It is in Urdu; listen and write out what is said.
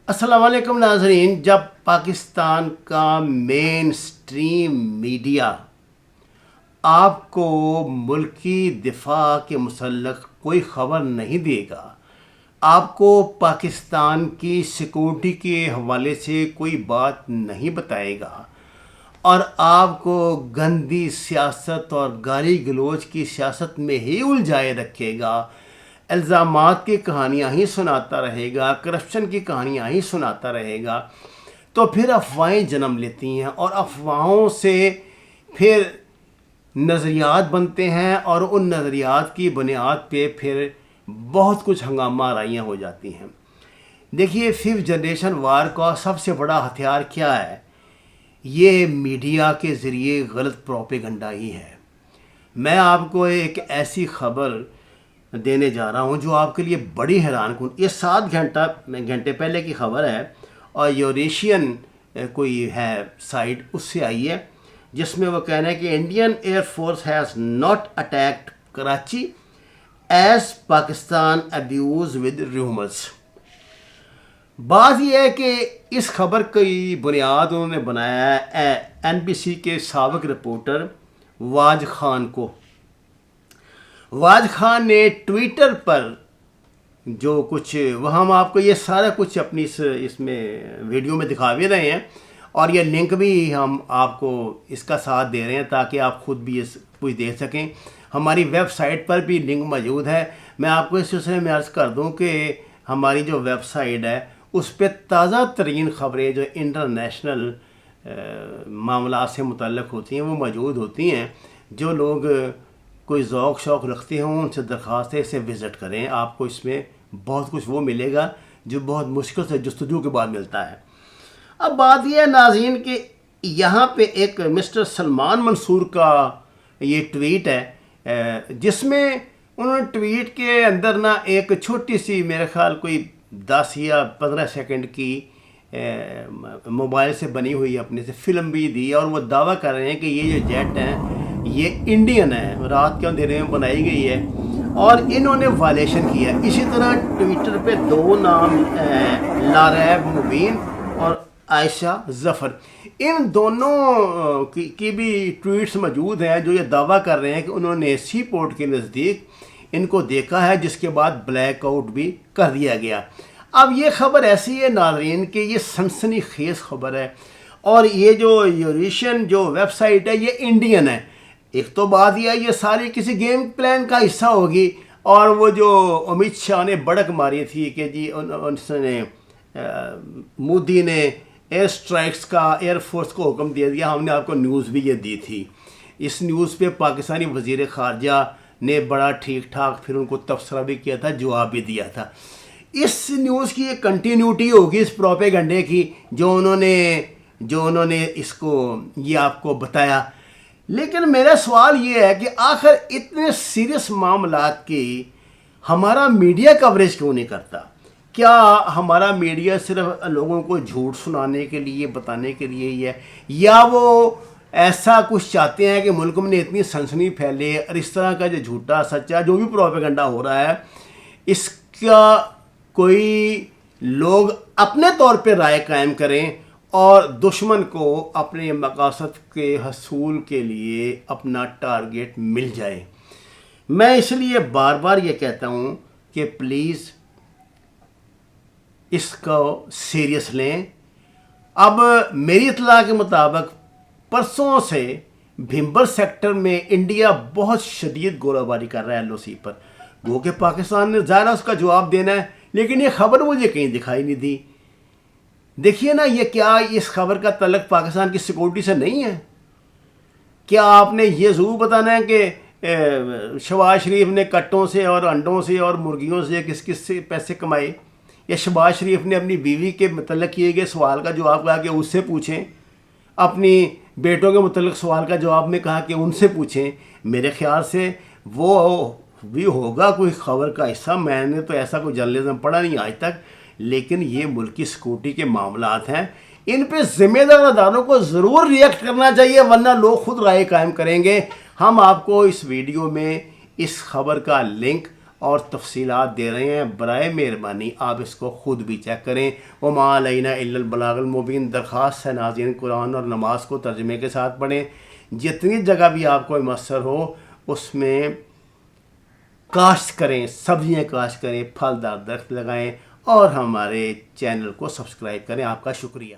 السلام علیکم ناظرین. جب پاکستان کا مین سٹریم میڈیا آپ کو ملکی دفاع کے متعلق کوئی خبر نہیں دے گا، آپ کو پاکستان کی سیکورٹی کے حوالے سے کوئی بات نہیں بتائے گا اور آپ کو گندی سیاست اور گالی گلوچ کی سیاست میں ہی الجھائے رکھے گا، الزامات کی کہانیاں ہی سناتا رہے گا، کرپشن کی کہانیاں ہی سناتا رہے گا، تو پھر افواہیں جنم لیتی ہیں اور افواہوں سے پھر نظریات بنتے ہیں اور ان نظریات کی بنیاد پہ پھر بہت کچھ ہنگامہ آرائیاں ہو جاتی ہیں. دیکھیے، 5th جنریشن وار کا سب سے بڑا ہتھیار کیا ہے؟ یہ میڈیا کے ذریعے غلط پروپیگنڈا ہی ہے. میں آپ کو ایک ایسی خبر دینے جا رہا ہوں جو آپ کے لیے بڑی حیران کن. یہ 7 گھنٹے پہلے کی خبر ہے اور یوریشین کوئی ہے سائٹ، اس سے آئی ہے، جس میں وہ کہہ رہے ہیں کہ Indian air force has not attacked Karachi as Pakistan abuse with rumours. بات یہ ہے کہ اس خبر کی بنیاد انہوں نے بنایا ہے NBC کے سابق رپورٹر واج خان کو. واج خان نے ٹویٹر پر جو کچھ، وہ ہم آپ کو یہ سارا کچھ اپنی اس میں ویڈیو میں دکھا بھی رہے ہیں اور یہ لنک بھی ہم آپ کو اس کا ساتھ دے رہے ہیں تاکہ آپ خود بھی اس کچھ دیکھ سکیں. ہماری ویب سائٹ پر بھی لنک موجود ہے. میں آپ کو اس سلسلے میں عرض کر دوں کہ ہماری جو ویب سائٹ ہے اس پہ تازہ ترین خبریں جو انٹرنیشنل معاملات سے متعلق ہوتی ہیں وہ موجود ہوتی ہیں. جو لوگ کوئی ذوق شوق رکھتے ہوں ان سے درخواست ہے اسے وزٹ کریں. آپ کو اس میں بہت کچھ وہ ملے گا جو بہت مشکل سے جستجو کے بعد ملتا ہے. اب بات یہ ہے ناظرین کہ یہاں پہ ایک مسٹر سلمان منصور کا یہ ٹویٹ ہے جس میں انہوں نے ٹویٹ کے اندر نا ایک چھوٹی سی، میرے خیال کوئی 10 یا 15 سیکنڈ کی موبائل سے بنی ہوئی اپنے سے فلم بھی دی اور وہ دعویٰ کر رہے ہیں کہ یہ جو جیٹ ہیں یہ انڈین ہے، رات کے اندھیرے میں بنائی گئی ہے اور انہوں نے وائلیشن کیا. اسی طرح ٹویٹر پہ 2 نام لاریب مبین اور عائشہ ظفر، ان دونوں کی بھی ٹویٹس موجود ہیں جو یہ دعویٰ کر رہے ہیں کہ انہوں نے سی پورٹ کے نزدیک ان کو دیکھا ہے، جس کے بعد بلیک آؤٹ بھی کر دیا گیا. اب یہ خبر ایسی ہے ناظرین کہ یہ سنسنی خیز خبر ہے اور یہ جو یوریشین جو ویب سائٹ ہے یہ انڈین ہے. ایک تو بات یہ ہے یہ ساری کسی گیم پلان کا حصہ ہوگی اور وہ جو امت شاہ نے بڑک ماری تھی کہ جی اس نے مودی نے ایئر سٹرائکس کا ایئر فورس کو حکم دے دیا، ہم نے آپ کو نیوز بھی یہ دی تھی. اس نیوز پہ پاکستانی وزیر خارجہ نے بڑا ٹھیک ٹھاک پھر ان کو تبصرہ بھی کیا تھا، جواب بھی دیا تھا. اس نیوز کی ایک کنٹینیوٹی ہوگی اس پروپیگنڈے کی جو انہوں نے اس کو یہ آپ کو بتایا. لیکن میرا سوال یہ ہے کہ آخر اتنے سیریس معاملات کی ہمارا میڈیا کوریج کیوں نہیں کرتا؟ کیا ہمارا میڈیا صرف لوگوں کو جھوٹ سنانے کے لیے، بتانے کے لیے ہی ہے، یا وہ ایسا کچھ چاہتے ہیں کہ ملک میں اتنی سنسنی پھیلے اور اس طرح کا جو جھوٹا سچا جو بھی پروپیگنڈا ہو رہا ہے اس کا کوئی لوگ اپنے طور پہ رائے قائم کریں اور دشمن کو اپنے مقاصد کے حصول کے لیے اپنا ٹارگیٹ مل جائے؟ میں اس لیے بار بار یہ کہتا ہوں کہ پلیز اس کو سیریس لیں. اب میری اطلاع کے مطابق پرسوں سے بھمبر سیکٹر میں انڈیا بہت شدید گولہ باری کر رہا ہے LOC پر. گو کہ پاکستان نے ظاہر اس کا جواب دینا ہے، لیکن یہ خبر مجھے کہیں دکھائی نہیں دی. دیکھیے نا، یہ کیا اس خبر کا تعلق پاکستان کی سیکورٹی سے نہیں ہے؟ کیا آپ نے یہ ضرور بتانا ہے کہ شہباز شریف نے کٹوں سے اور انڈوں سے اور مرغیوں سے کس کس سے پیسے کمائے؟ یا شہباز شریف نے اپنی بیوی کے متعلق کیے گئے سوال کا جواب کہا کہ اس سے پوچھیں، اپنی بیٹوں کے متعلق سوال کا جواب میں کہا کہ ان سے پوچھیں؟ میرے خیال سے وہ بھی ہوگا کوئی خبر کا حصہ. میں نے تو ایسا کوئی جرنلزم پڑھا نہیں آج تک، لیکن یہ ملک کی سیکورٹی کے معاملات ہیں، ان پہ ذمہ دار اداروں کو ضرور ریئیکٹ کرنا چاہیے ورنہ لوگ خود رائے قائم کریں گے. ہم آپ کو اس ویڈیو میں اس خبر کا لنک اور تفصیلات دے رہے ہیں، برائے مہربانی آپ اس کو خود بھی چیک کریں۔ وما علینا الا البلاغ المبین۔ درخواست ہے ناظرین قرآن اور نماز کو ترجمے کے ساتھ پڑھیں، جتنی جگہ بھی آپ کو میسر ہو اس میں کاشت کریں، سبزیاں کاشت کریں، پھلدار درخت لگائیں اور ہمارے چینل کو سبسکرائب کریں۔ آپ کا شکریہ۔